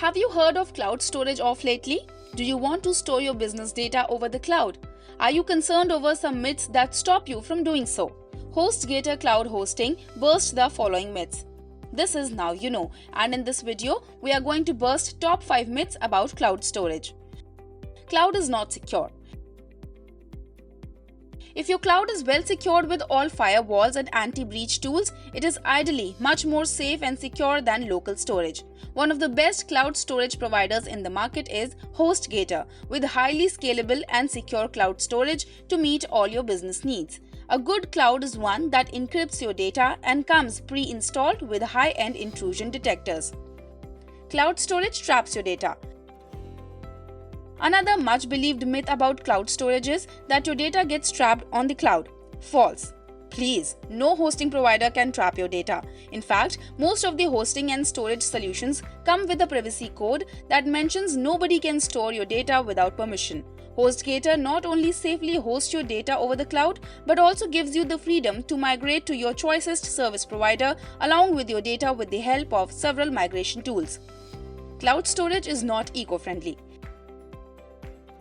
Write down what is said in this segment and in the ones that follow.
Have you heard of cloud storage of lately? Do you want to store your business data over the cloud? Are you concerned over some myths that stop you from doing so? HostGator Cloud Hosting bursts the following myths. This is Now You Know, and in this video, we are going to burst top 5 myths about cloud storage. Cloud is not secure. If your cloud is well secured with all firewalls and anti-breach tools, it is ideally much more safe and secure than local storage. One of the best cloud storage providers in the market is HostGator, with highly scalable and secure cloud storage to meet all your business needs. A good cloud is one that encrypts your data and comes pre-installed with high-end intrusion detectors. Cloud storage traps your data. Another much-believed myth about cloud storage is that your data gets trapped on the cloud. False. Please, no hosting provider can trap your data. In fact, most of the hosting and storage solutions come with a privacy code that mentions nobody can store your data without permission. HostGator not only safely hosts your data over the cloud, but also gives you the freedom to migrate to your choicest service provider along with your data with the help of several migration tools. Cloud storage is not eco-friendly.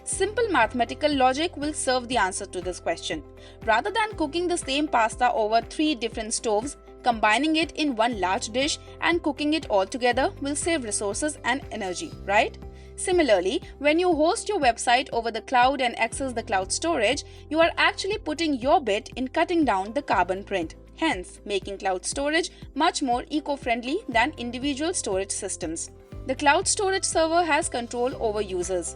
Simple mathematical logic will serve the answer to this question. Rather than cooking the same pasta over 3 different stoves, combining it in one large dish and cooking it all together will save resources and energy, right? Similarly, when you host your website over the cloud and access the cloud storage, you are actually putting your bit in cutting down the carbon print, hence making cloud storage much more eco-friendly than individual storage systems. The cloud storage server has control over users.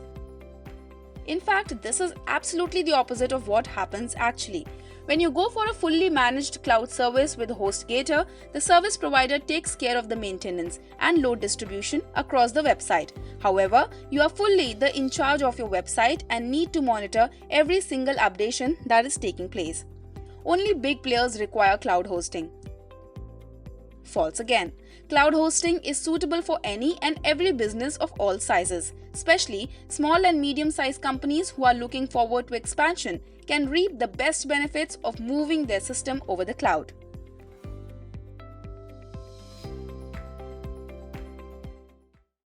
In fact, this is absolutely the opposite of what happens actually. When you go for a fully managed cloud service with HostGator, the service provider takes care of the maintenance and load distribution across the website. However, you are fully in charge of your website and need to monitor every single updation that is taking place. Only big players require cloud hosting. False again. Cloud hosting is suitable for any and every business of all sizes, especially small and medium-sized companies who are looking forward to expansion can reap the best benefits of moving their system over the cloud.